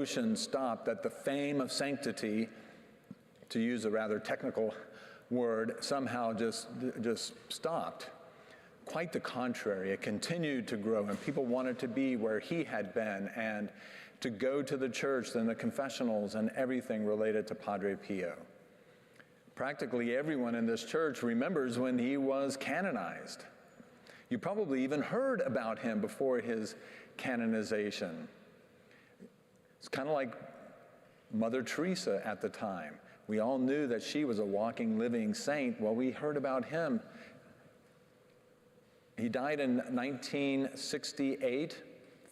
devotion stopped, that the fame of sanctity, to use a rather technical word, somehow just stopped. Quite the contrary, it continued to grow, and people wanted to be where he had been and to go to the church and the confessionals and everything related to Padre Pio. Practically everyone in this church remembers when he was canonized. You probably even heard about him before his canonization. It's kind of like Mother Teresa at the time. We all knew that she was a walking, living saint. Well, we heard about him. He died in 1968,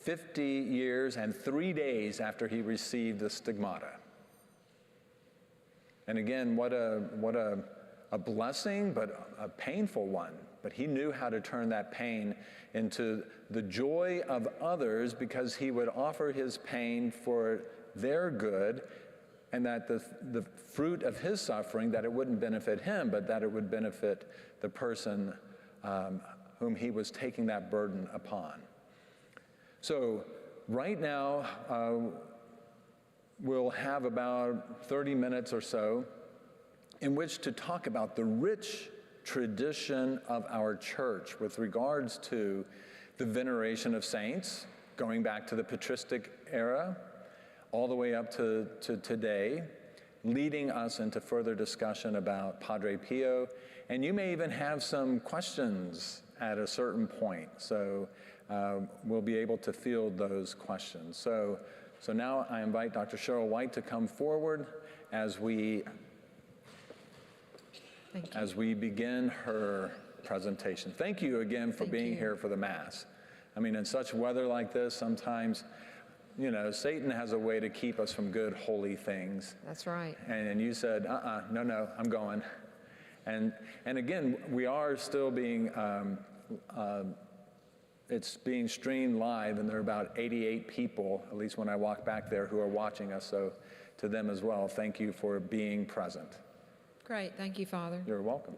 50 years and 3 days after he received the stigmata. And again, what a blessing, but a painful one. But he knew how to turn that pain into the joy of others, because he would offer his pain for their good, and that the fruit of his suffering, that it wouldn't benefit him, but that it would benefit the person whom he was taking that burden upon. So right now, we'll have about 30 minutes or so in which to talk about the rich tradition of our church with regards to the veneration of saints, going back to the patristic era, all the way up to today, leading us into further discussion about Padre Pio. And you may even have some questions at a certain point, so we'll be able to field those questions. So now I invite Dr. Cheryl White to come forward as we begin her presentation. Thank you again for being here for the Mass. I mean, in such weather like this, sometimes, you know, Satan has a way to keep us from good, holy things. That's right. And you said, no, I'm going. And again, we are still being, it's being streamed live, and there are about 88 people, at least when I walk back there, who are watching us. So to them as well, thank you for being present. Great. Thank you, Father. You're welcome.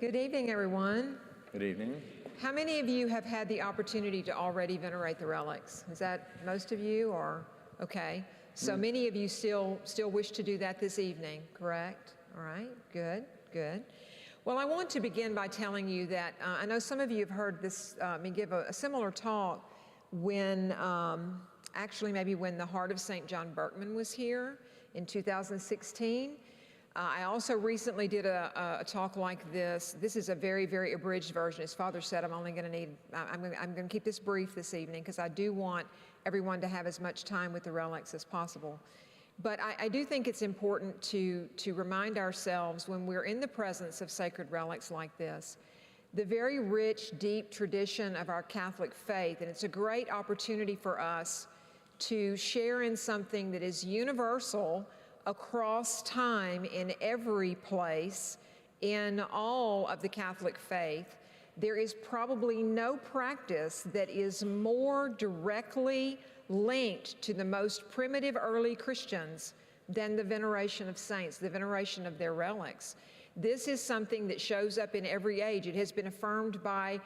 Good evening, everyone. Good evening. How many of you have had the opportunity to already venerate the relics? Is that most of you, or okay? So many of you still wish to do that this evening, correct? All right, good. Well, I want to begin by telling you that I know some of you have heard this, me give a similar talk when, actually maybe when the Heart of St. John Berkman was here in 2016. I also recently did a talk like this. This is a very, very abridged version. As Father said, I'm going to keep this brief this evening because I do want everyone to have as much time with the relics as possible. But I do think it's important to remind ourselves when we're in the presence of sacred relics like this, the very rich, deep tradition of our Catholic faith, and it's a great opportunity for us to share in something that is universal across time in every place in all of the Catholic faith. There is probably no practice that is more directly linked to the most primitive early Christians than the veneration of saints, the veneration of their relics. This is something that shows up in every age. It has been affirmed by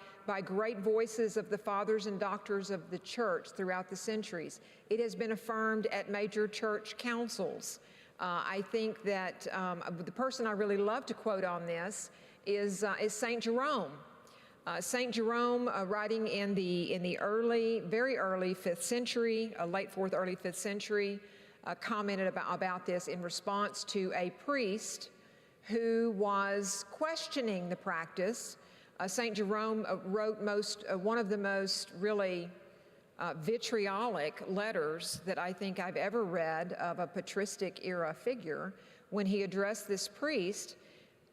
great voices of the fathers and doctors of the church throughout the centuries. It has been affirmed at major church councils. I think that the person I really love to quote on this is St. Jerome. St. Jerome, writing in the early, very early 5th century, late 4th, early 5th century, commented about this in response to a priest who was questioning the practice. St. Jerome wrote one of the most really vitriolic letters that I think I've ever read of a patristic era figure when he addressed this priest,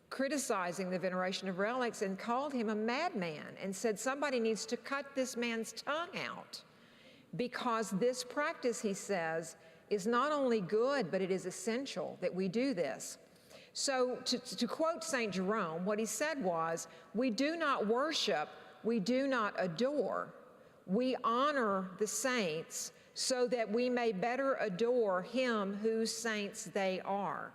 criticizing the veneration of relics, and called him a madman and said somebody needs to cut this man's tongue out because this practice, he says, is not only good, but it is essential that we do this. So to quote St. Jerome, what he said was, we do not worship, we do not adore. We honor the saints so that we may better adore him whose saints they are.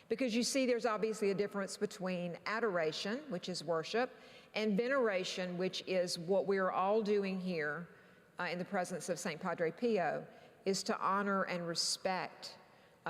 Because you see, there's obviously a difference between adoration, which is worship, and veneration, which is what we're all doing here in the presence of St. Padre Pio. is to honor and respect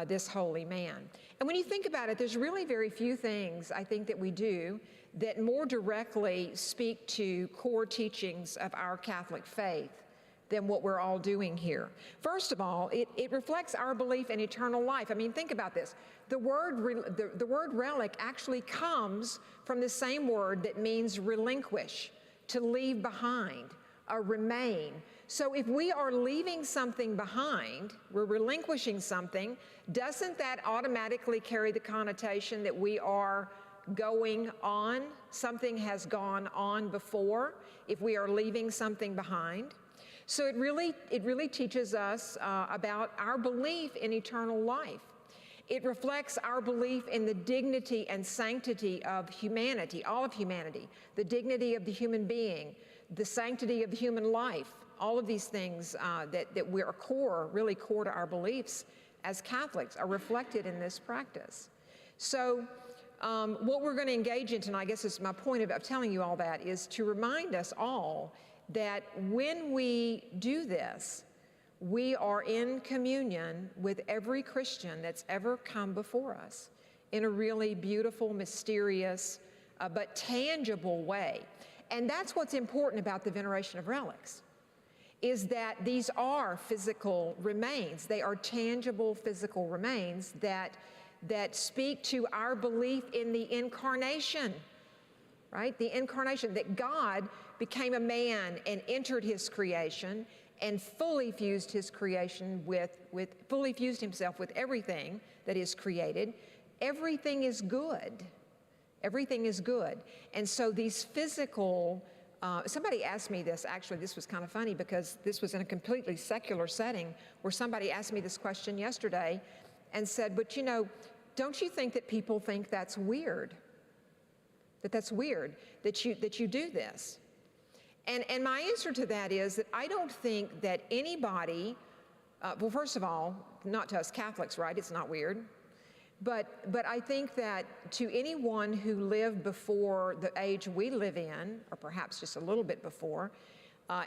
this holy man. And when you think about it, there's really very few things I think that we do that more directly speak to core teachings of our Catholic faith than what we're all doing here. First of all, it reflects our belief in eternal life. I mean, think about this. The word relic actually comes from the same word that means relinquish, to leave behind, remain. So if we are leaving something behind, we're relinquishing something, doesn't that automatically carry the connotation that we are going on? Something has gone on before if we are leaving something behind. So it really teaches us about our belief in eternal life. It reflects our belief in the dignity and sanctity of humanity, all of humanity, the dignity of the human being, the sanctity of the human life, all of these things that we are really core to our beliefs as Catholics are reflected in this practice. So what we're going to engage in tonight, I guess is my point of telling you all that, is to remind us all that when we do this, we are in communion with every Christian that's ever come before us in a really beautiful, mysterious, but tangible way. And that's what's important about the veneration of relics, is that these are physical remains. They are tangible physical remains that speak to our belief in the incarnation, right? The incarnation, that God became a man and entered his creation and fully fused his creation fully fused himself with everything that is created. Everything is good. Everything is good. And so these physical, somebody asked me this, actually, this was kind of funny because this was in a completely secular setting where somebody asked me this question yesterday and said, but you know, don't you think that people think that's weird? That's weird that you do this? And my answer to that is that I don't think that anybody, well, first of all, not to us Catholics, right? It's not weird. But I think that to anyone who lived before the age we live in, or perhaps just a little bit before,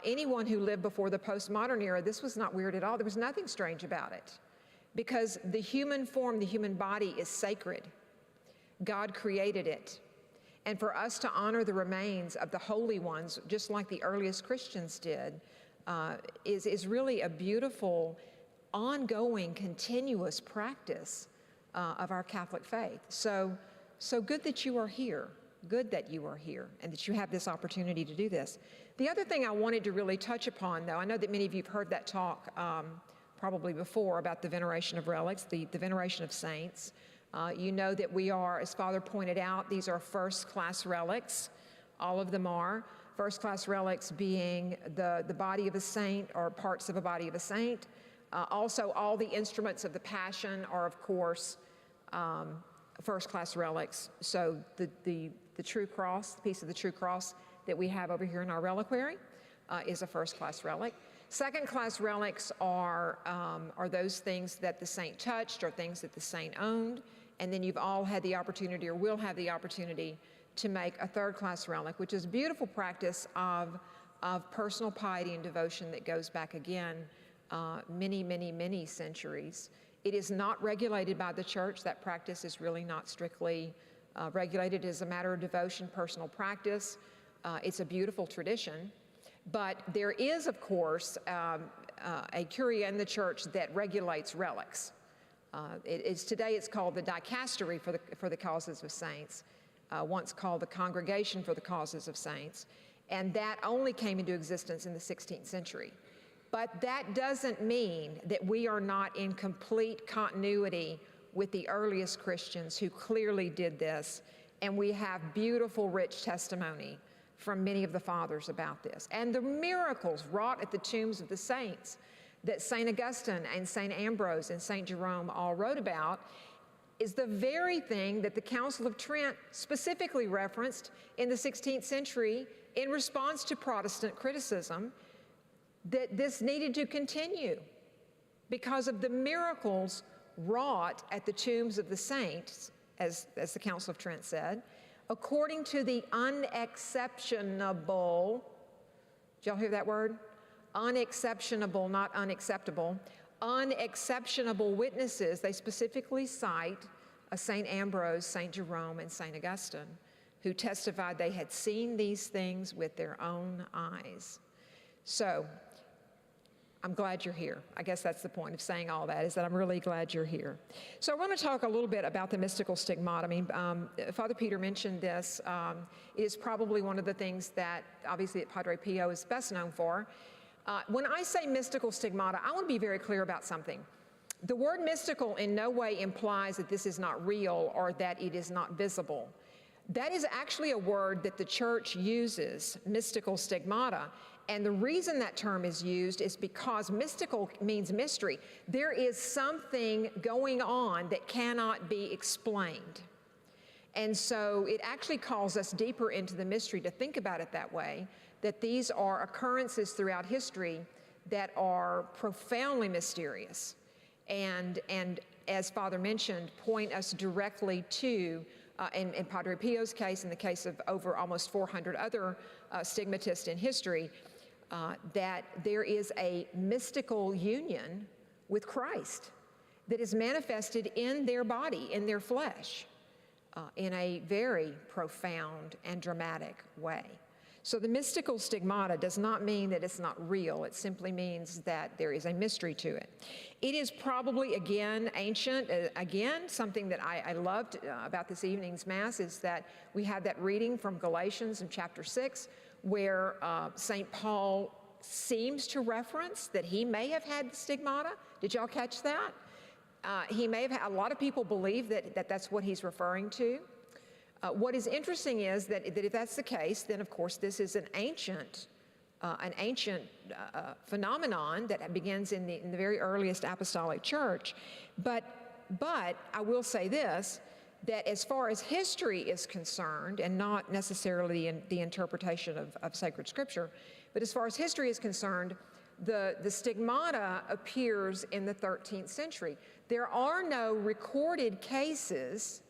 anyone who lived before the postmodern era, this was not weird at all. There was nothing strange about it. Because the human form, the human body is sacred. God created it. And for us to honor the remains of the holy ones, just like the earliest Christians did, is really a beautiful, ongoing, continuous practice of our Catholic faith. So good that you are here. Good that you are here and that you have this opportunity to do this. The other thing I wanted to really touch upon, though, I know that many of you have heard that talk probably before about the veneration of relics, the veneration of saints. You know that we are, as Father pointed out, these are first-class relics. All of them are. First-class relics being the body of a saint or parts of a body of a saint. Also, all the instruments of the Passion are, of course, first-class relics. So the true cross, the piece of the true cross that we have over here in our reliquary is a first-class relic. Second-class relics are those things that the saint touched or things that the saint owned. And then you've all had the opportunity or will have the opportunity to make a third-class relic, which is a beautiful practice of personal piety and devotion that goes back again many, many, many centuries. It is not regulated by the church. That practice is really not strictly regulated. It is a matter of devotion, personal practice. It's a beautiful tradition. But there is, of course, a curia in the church that regulates relics. Today it's called the dicastery for the causes of saints, once called the Congregation for the Causes of Saints, and that only came into existence in the 16th century. But that doesn't mean that we are not in complete continuity with the earliest Christians who clearly did this, and we have beautiful, rich testimony from many of the fathers about this. And the miracles wrought at the tombs of the saints that St. Augustine and St. Ambrose and St. Jerome all wrote about is the very thing that the Council of Trent specifically referenced in the 16th century in response to Protestant criticism, that this needed to continue because of the miracles wrought at the tombs of the saints, as the Council of Trent said, according to the unexceptionable, did y'all hear that word? Unexceptionable, not unacceptable, unexceptionable witnesses. They specifically cite St. Ambrose, St. Jerome, and St. Augustine, who testified they had seen these things with their own eyes. So I'm glad you're here. I guess that's the point of saying all that, is that I'm really glad you're here. So I want to talk a little bit about the mystical stigmata. I mean, Father Peter mentioned this. It is probably one of the things that, obviously, that Padre Pio is best known for. When I say mystical stigmata, I want to be very clear about something. The word mystical in no way implies that this is not real or that it is not visible. That is actually a word that the Church uses, mystical stigmata. And the reason that term is used is because mystical means mystery. There is something going on that cannot be explained. And so it actually calls us deeper into the mystery to think about it that way, that these are occurrences throughout history that are profoundly mysterious. And as Father mentioned, point us directly to, in Padre Pio's case, in the case of over almost 400 other stigmatists in history, that there is a mystical union with Christ that is manifested in their body, in their flesh, in a very profound and dramatic way. So the mystical stigmata does not mean that it's not real. It simply means that there is a mystery to it. It is probably, again, ancient. Again, something that I loved about this evening's Mass is that we had that reading from Galatians in chapter 6, where St. Paul seems to reference that he may have had the stigmata. Did y'all catch that? He may have had, a lot of people believe that that's what he's referring to. What is interesting is that if that's the case, then of course this is an ancient phenomenon that begins in the very earliest apostolic church. But I will say this, that as far as history is concerned, and not necessarily in the interpretation of sacred scripture, but as far as history is concerned, the stigmata appears in the 13th century. There are no recorded cases,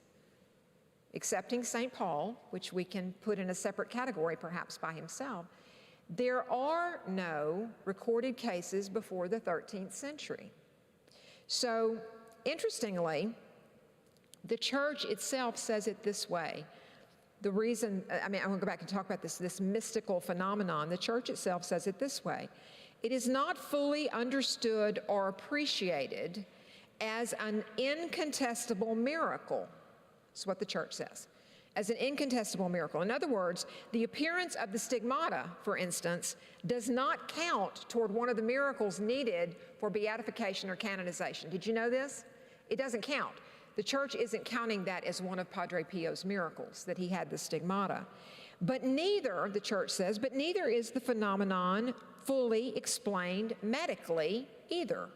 excepting St. Paul, which we can put in a separate category perhaps by himself. There are no recorded cases before the 13th century. So, interestingly, the Church itself says it this way. The reason, I'm going to go back and talk about this mystical phenomenon. The Church itself says it this way. It is not fully understood or appreciated as an incontestable miracle. That's what the Church says, as an incontestable miracle. In other words, the appearance of the stigmata, for instance, does not count toward one of the miracles needed for beatification or canonization. Did you know this? It doesn't count. The Church isn't counting that as one of Padre Pio's miracles, that he had the stigmata. But neither, the Church says, but neither is the phenomenon fully explained medically either.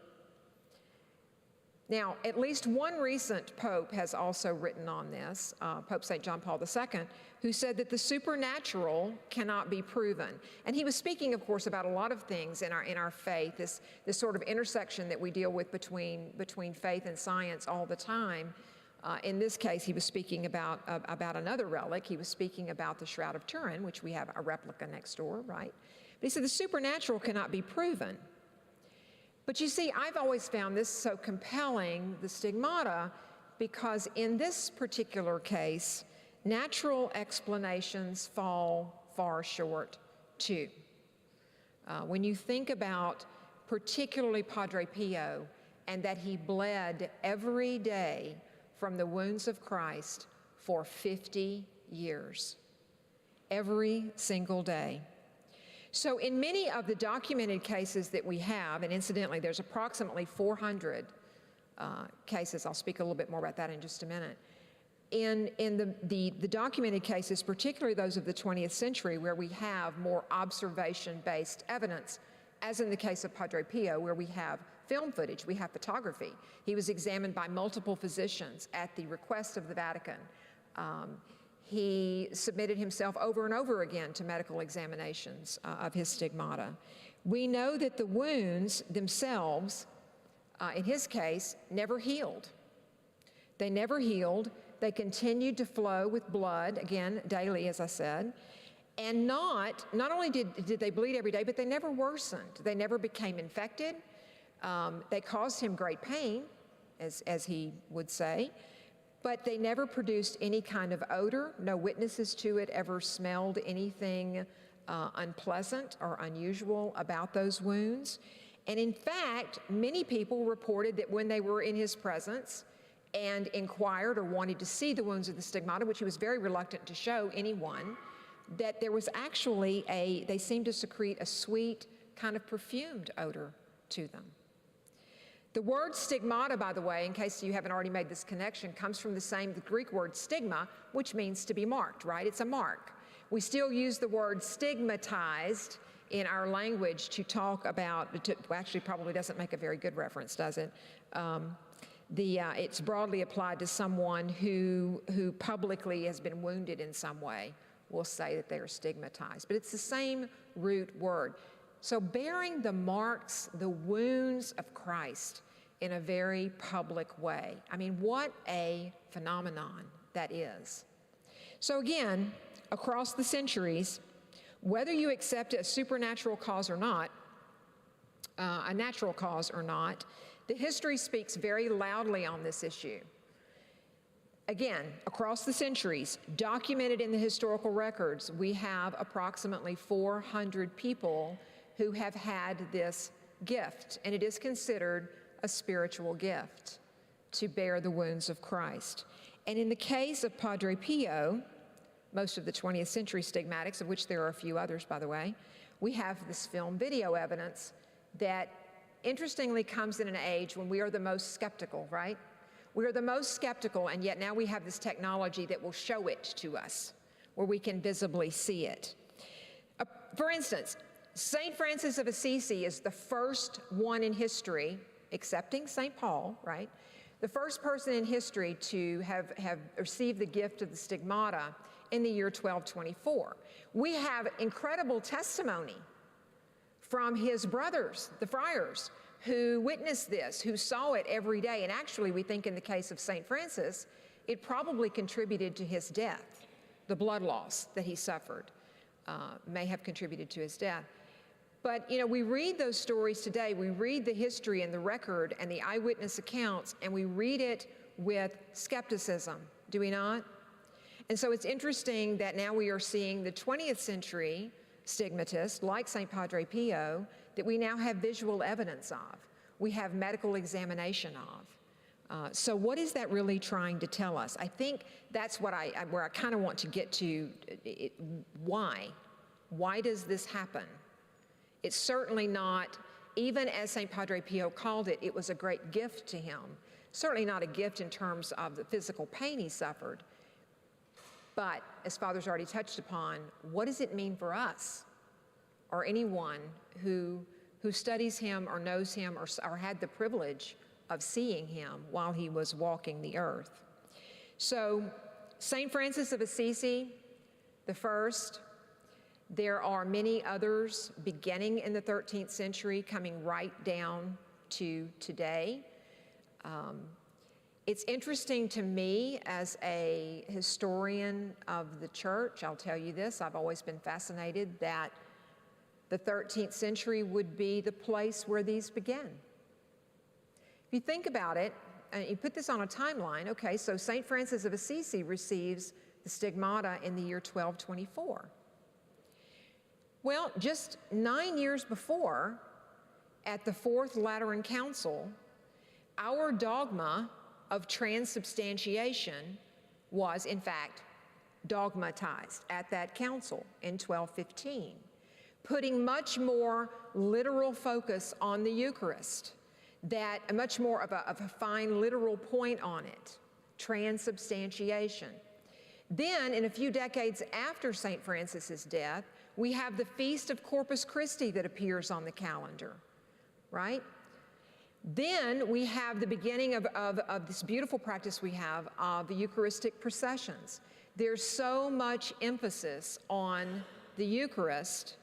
Now, at least one recent pope has also written on this, Pope St. John Paul II, who said that the supernatural cannot be proven. And he was speaking, of course, about a lot of things in our faith, this sort of intersection that we deal with between faith and science all the time. In this case, he was speaking about another relic. He was speaking about the Shroud of Turin, which we have a replica next door, right? But he said the supernatural cannot be proven. But you see, I've always found this so compelling, the stigmata, because in this particular case, natural explanations fall far short too. When you think about particularly Padre Pio and that he bled every day from the wounds of Christ for 50 years, every single day. So in many of the documented cases that we have, and incidentally, there's approximately 400 cases. I'll speak a little bit more about that in just a minute. In the documented cases, particularly those of the 20th century, where we have more observation-based evidence, as in the case of Padre Pio, where we have film footage, we have photography. He was examined by multiple physicians at the request of the Vatican. He submitted himself over and over again to medical examinations of his stigmata. We know that the wounds themselves, in his case, never healed. They never healed. They continued to flow with blood, again, daily, as I said. And not only did they bleed every day, but they never worsened. They never became infected. They caused him great pain, as he would say, but they never produced any kind of odor. No witnesses to it ever smelled anything unpleasant or unusual about those wounds. And in fact, many people reported that when they were in his presence and inquired or wanted to see the wounds of the stigmata, which he was very reluctant to show anyone, that there was actually they seemed to secrete a sweet, kind of perfumed odor to them. The word stigmata, by the way, in case you haven't already made this connection, comes from the Greek word stigma, which means to be marked, right? It's a mark. We still use the word stigmatized in our language to talk about, actually probably doesn't make a very good reference, does it? It's broadly applied to someone who publicly has been wounded in some way. We'll say that they are stigmatized, but it's the same root word. So bearing the marks, the wounds of Christ in a very public way. I mean, what a phenomenon that is. So again, across the centuries, whether you accept a supernatural cause or not, a natural cause or not, the history speaks very loudly on this issue. Again, across the centuries, documented in the historical records, we have approximately 400 people who have had this gift, and it is considered a spiritual gift to bear the wounds of Christ. And in the case of Padre Pio, most of the 20th century stigmatics, of which there are a few others, by the way, we have this film video evidence that interestingly comes in an age when we are the most skeptical, right? We are the most skeptical, and yet now we have this technology that will show it to us, where we can visibly see it. For instance, St. Francis of Assisi is the first one in history, excepting St. Paul, right? The first person in history to have received the gift of the stigmata in the year 1224. We have incredible testimony from his brothers, the friars, who witnessed this, who saw it every day. And actually, we think in the case of St. Francis, it probably contributed to his death. The blood loss that he suffered may have contributed to his death. But, you know, we read those stories today. We read the history and the record and the eyewitness accounts, and we read it with skepticism, do we not? And so it's interesting that now we are seeing the 20th century stigmatists, like St. Padre Pio, that we now have visual evidence of. We have medical examination of. So what is that really trying to tell us? I think that's where I kind of want to get to. Why? Why does this happen? It's certainly not, even as St. Padre Pio called it, it was a great gift to him. Certainly not a gift in terms of the physical pain he suffered. But as Father's already touched upon, what does it mean for us or anyone who studies him or knows him or had the privilege of seeing him while he was walking the earth? So St. Francis of Assisi, the first. There are many others beginning in the 13th century coming right down to today. It's interesting to me as a historian of the church, I'll tell you this, I've always been fascinated that the 13th century would be the place where these began. If you think about it, and you put this on a timeline, okay, so St. Francis of Assisi receives the stigmata in the year 1224. Well, just 9 years before, at the Fourth Lateran Council, our dogma of transubstantiation was, in fact, dogmatized at that council in 1215, putting much more literal focus on the Eucharist, that much more of a fine literal point on it, transubstantiation. Then, in a few decades after St. Francis's death, we have the Feast of Corpus Christi that appears on the calendar, right? Then we have the beginning of this beautiful practice we have of the Eucharistic processions. There's so much emphasis on the Eucharist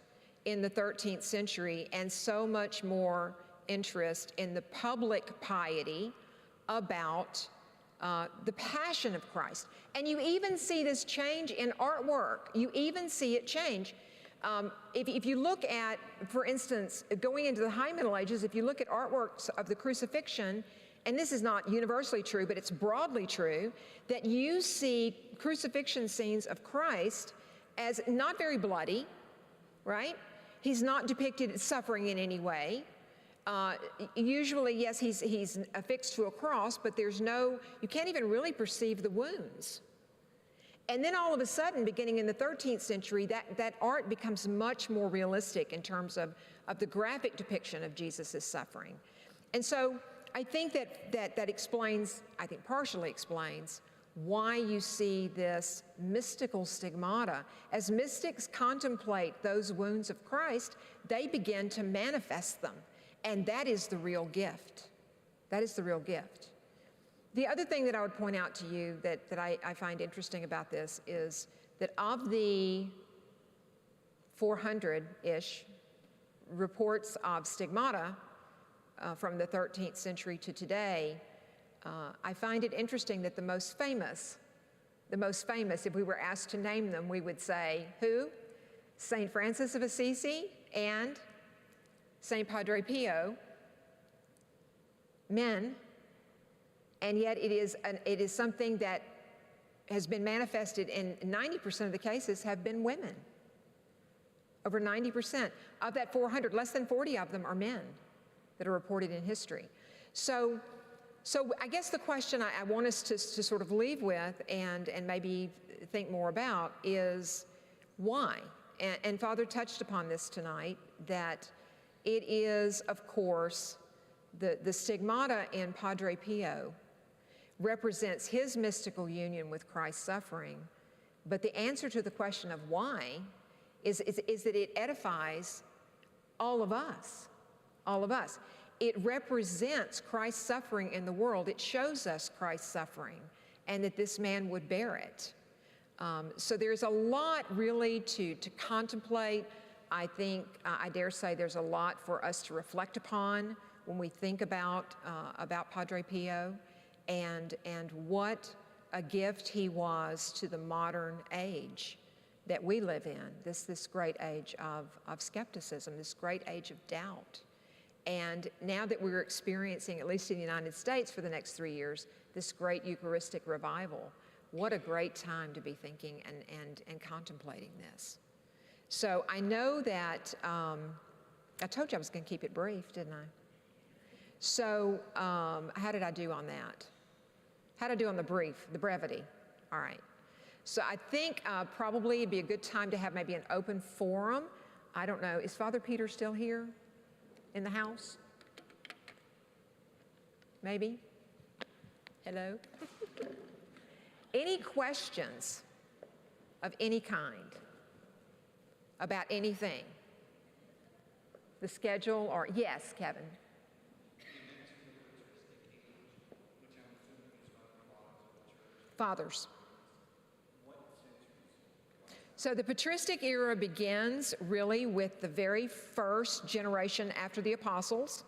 in the 13th century and so much more interest in the public piety about the Passion of Christ. And you even see this change in artwork. You even see it change. If you look at, for instance, going into the High Middle Ages, if you look at artworks of the crucifixion, and this is not universally true, but it's broadly true, that you see crucifixion scenes of Christ as not very bloody, right? He's not depicted as suffering in any way. Usually, yes, he's affixed to a cross, but you can't even really perceive the wounds. And then all of a sudden, beginning in the 13th century, that art becomes much more realistic in terms of the graphic depiction of Jesus' suffering. And so I think that explains, I think partially explains, why you see this mystical stigmata. As mystics contemplate those wounds of Christ, they begin to manifest them. And that is the real gift. That is the real gift. The other thing that I would point out to you that I find interesting about this is that of the 400-ish reports of stigmata from the 13th century to today, I find it interesting that the most famous, if we were asked to name them, we would say, who? St. Francis of Assisi and St. Padre Pio, men, and yet it is something that has been manifested in 90% of the cases have been women. Over 90%. Of that 400, less than 40 of them are men that are reported in history. So I guess the question I want us to sort of leave with and maybe think more about is why? And Father touched upon this tonight, that it is, of course, the stigmata in Padre Pio represents his mystical union with Christ's suffering, but the answer to the question of why is that it edifies all of us, all of us. It represents Christ's suffering in the world. It shows us Christ's suffering and that this man would bear it. So there's a lot really to contemplate. I think, I dare say there's a lot for us to reflect upon when we think about Padre Pio and what a gift he was to the modern age that we live in, this great age of skepticism, this great age of doubt. And now that we're experiencing, at least in the United States for the next 3 years, this great Eucharistic revival, what a great time to be thinking and contemplating this. So I know that, I told you I was going to keep it brief, didn't I? So how did I do on that? How did I do on the brevity? All right. So I think probably it'd be a good time to have maybe an open forum. I don't know, is Father Peter still here in the house? Maybe? Hello? Any questions of any kind about anything? The schedule or, yes, Kevin? Fathers. So the patristic era begins really with the very first generation after the apostles,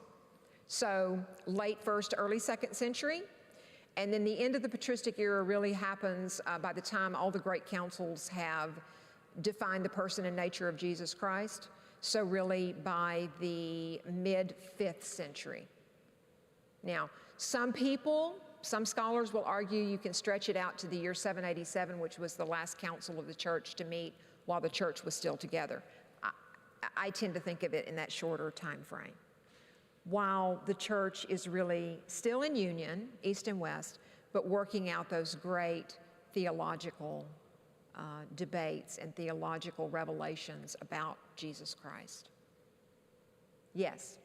so late first, early second century, and then the end of the patristic era really happens by the time all the great councils have defined the person and nature of Jesus Christ, so really by the mid-5th century. Now, some scholars will argue you can stretch it out to the year 787, which was the last council of the church to meet while the church was still together. I tend to think of it in that shorter time frame. While the church is really still in union, East and West, but working out those great theological debates and theological revelations about Jesus Christ. Yes?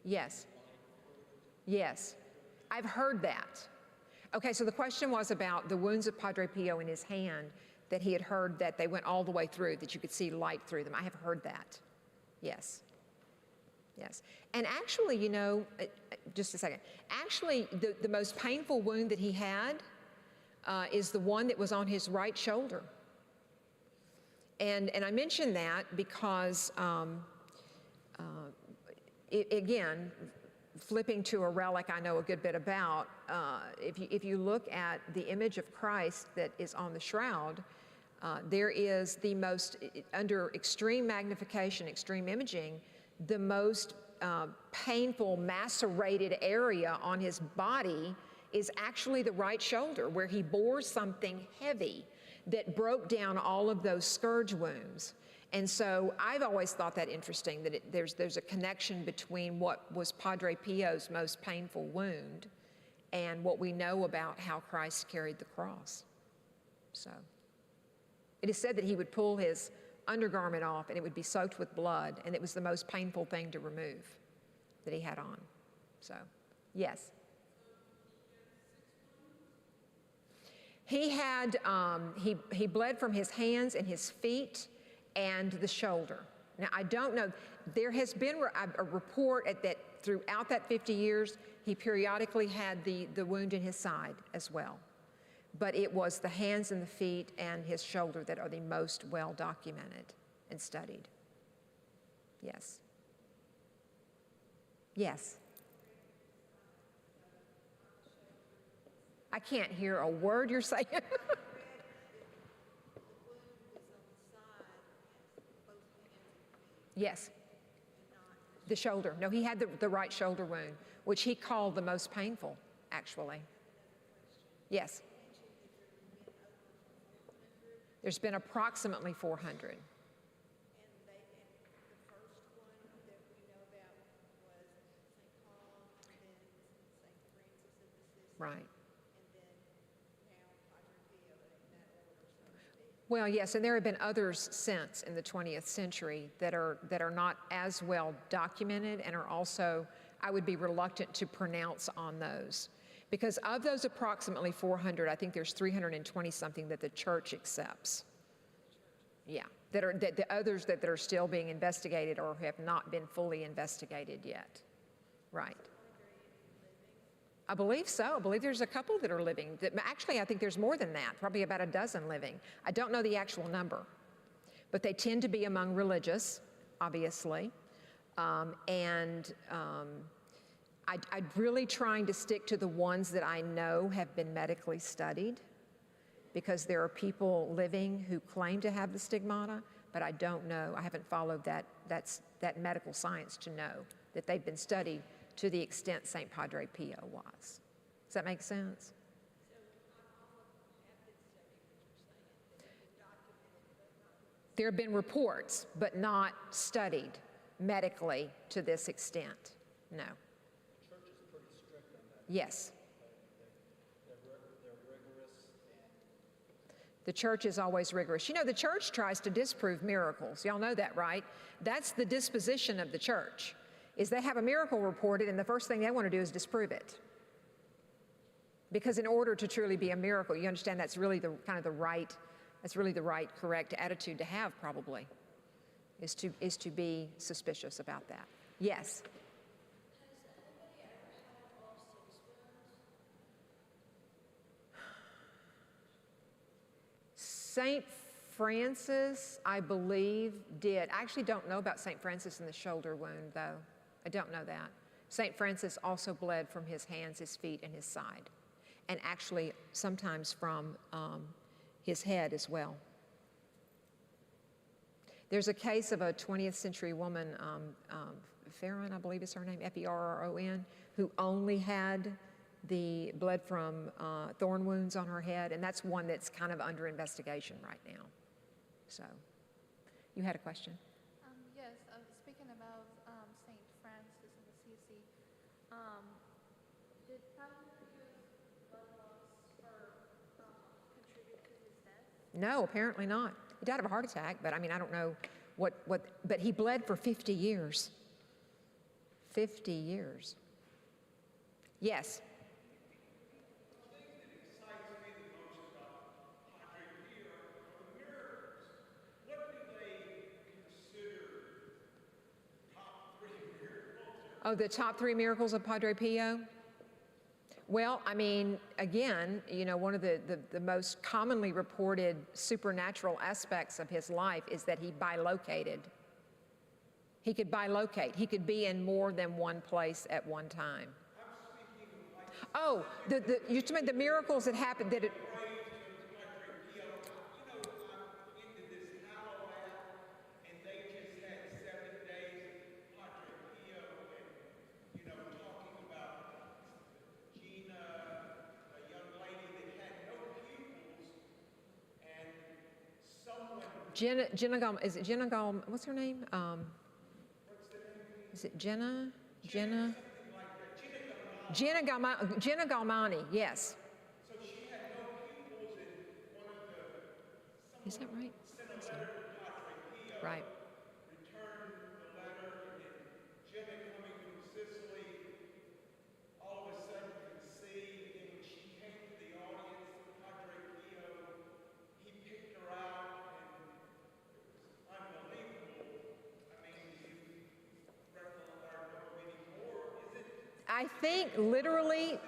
Yes. Yes. I've heard that. Okay, so the question was about the wounds of Padre Pio in his hand, that he had heard that they went all the way through, that you could see light through them. I have heard that. Yes. Yes. And actually, you know, just a second. Actually, the most painful wound that he had is the one that was on his right shoulder. And I mention that because, again, flipping to a relic I know a good bit about, if you look at the image of Christ that is on the shroud, there is the most, under extreme magnification, extreme imaging, the most painful, macerated area on his body is actually the right shoulder, where he bore something heavy that broke down all of those scourge wounds. And so I've always thought that interesting, that there's a connection between what was Padre Pio's most painful wound and what we know about how Christ carried the cross. So it is said that he would pull his undergarment off and it would be soaked with blood, and it was the most painful thing to remove that he had on. So, yes. He had, he bled from his hands and his feet and the shoulder. Now, I don't know, there has been a report that throughout that 50 years, he periodically had the wound in his side as well. But it was the hands and the feet and his shoulder that are the most well documented and studied. Yes. Yes. I can't hear a word you're saying. Yes. The shoulder. No, he had the right shoulder wound, which he called the most painful, actually. Yes. There's been approximately 400. Right. Well, yes, and there have been others since in the 20th century that are not as well documented and are also, I would be reluctant to pronounce on those. Because of those approximately 400, I think there's 320 something that the church accepts. Yeah, that the others that are still being investigated or have not been fully investigated yet. Right. I believe so. I believe there's a couple that are living. Actually, I think there's more than that, probably about a dozen living. I don't know the actual number, but they tend to be among religious, obviously. I'm really trying to stick to the ones that I know have been medically studied, because there are people living who claim to have the stigmata, but I don't know. I haven't followed that medical science to know that they've been studied to the extent St. Padre Pio was. Does that make sense? There have been reports, but not studied medically to this extent. No. The church is pretty strict on that. Yes. They're rigorous. The church is always rigorous. You know, the church tries to disprove miracles. Y'all know that, right? That's the disposition of the church, is they have a miracle reported, and the first thing they want to do is disprove it. Because in order to truly be a miracle, you understand that's really the right, correct attitude to have, probably, is to be suspicious about that. Yes? St. Francis, I believe, did. I actually don't know about St. Francis and the shoulder wound, though. I don't know that. St. Francis also bled from his hands, his feet, and his side, and actually sometimes from his head as well. There's a case of a 20th century woman, Farron, I believe is her name, F-E-R-R-O-N, who only had the bled from thorn wounds on her head, and that's one that's kind of under investigation right now. So, you had a question? Yes, speaking about St. Francis of Assisi, did Padre Pio's blood loss contribute to his death? No, apparently not. He died of a heart attack, but I mean, I don't know but he bled for 50 years. 50 years. Yes. Oh, the top 3 miracles of Padre Pio? Well, I mean, again, you know, one of the most commonly reported supernatural aspects of his life is that he bilocated. He could bilocate. He could be in more than one place at one time. Oh, you're talking about the miracles that happened, that it, is it Jenna what's her name? Is it Jenna? Jenna Galmani, yes. Is that right? So, right. I think literally,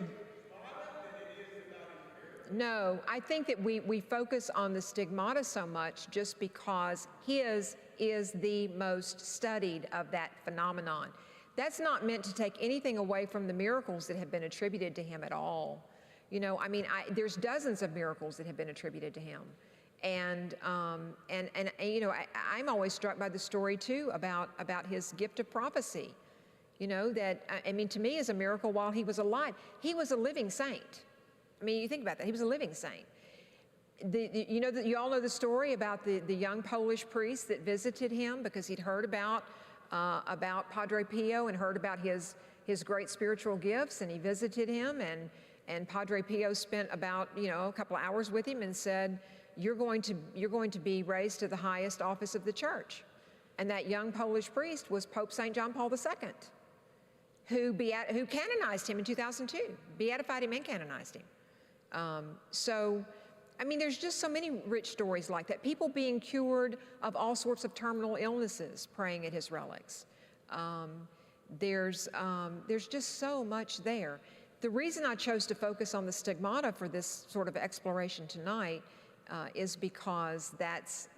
no, I think that we focus on the stigmata so much just because his is the most studied of that phenomenon. That's not meant to take anything away from the miracles that have been attributed to him at all. You know, I mean, there's dozens of miracles that have been attributed to him. And you know, I'm always struck by the story too about his gift of prophecy. You know, that, I mean, to me is a miracle while he was alive. He was a living saint. I mean, you think about that, he was a living saint. You know, you all know the story about the young Polish priest that visited him because he'd heard about Padre Pio and heard about his great spiritual gifts, and he visited him, and Padre Pio spent about, you know, a couple of hours with him and said, you're going to be raised to the highest office of the church. And that young Polish priest was Pope St. John Paul II. Who canonized him in 2002, beatified him and canonized him. So, I mean, there's just so many rich stories like that. People being cured of all sorts of terminal illnesses, praying at his relics. There's just so much there. The reason I chose to focus on the stigmata for this sort of exploration tonight is because that's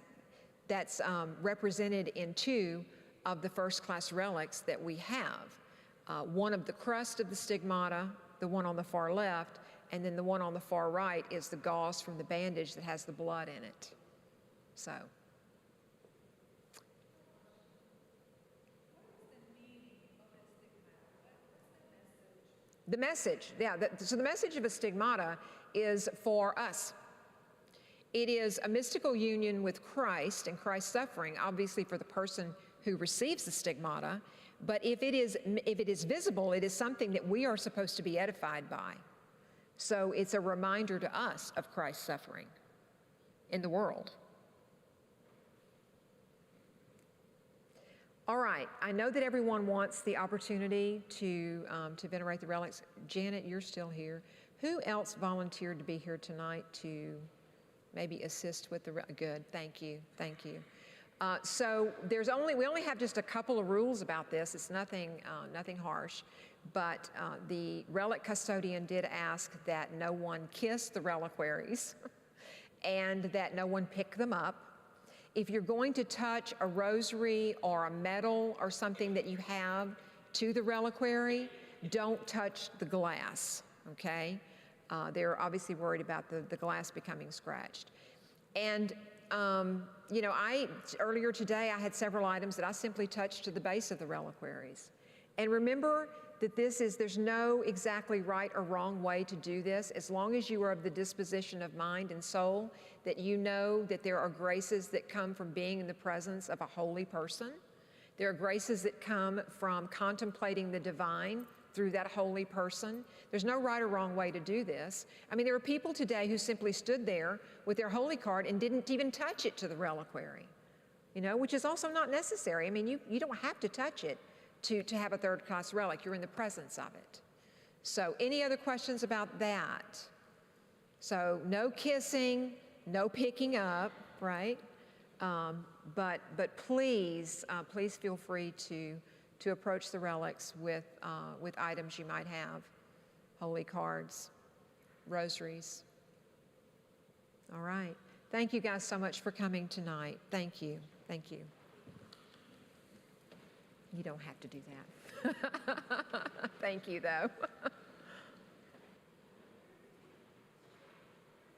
represented in two of the first-class relics that we have. One of the crust of the stigmata, the one on the far left, and then the one on the far right is the gauze from the bandage that has the blood in it. So. The message, yeah, so the message of a stigmata is for us. It is a mystical union with Christ and Christ's suffering, obviously for the person who receives the stigmata, but if it is visible, it is something that we are supposed to be edified by. So it's a reminder to us of Christ's suffering in the world. All right, I know that everyone wants the opportunity to venerate the relics. Janet, you're still here. Who else volunteered to be here tonight to maybe assist with the, good, thank you, thank you. So we only have just a couple of rules about this. It's nothing harsh, but the relic custodian did ask that no one kiss the reliquaries and that no one pick them up. If you're going to touch a rosary or a medal or something that you have to the reliquary, don't touch the glass, okay? They're obviously worried about the glass becoming scratched. And you know, earlier today I had several items that I simply touched to the base of the reliquaries. And remember that there's no exactly right or wrong way to do this, as long as you are of the disposition of mind and soul that you know that there are graces that come from being in the presence of a holy person. There are graces that come from contemplating the divine through that holy person. There's no right or wrong way to do this. I mean, there are people today who simply stood there with their holy card and didn't even touch it to the reliquary, you know, which is also not necessary. I mean, you don't have to touch it to have a third-class relic. You're in the presence of it. So any other questions about that? So no kissing, no picking up, right? But please feel free to approach the relics with items you might have, holy cards, rosaries. All right. Thank you guys so much for coming tonight. Thank you. Thank you. You don't have to do that. Thank you, though.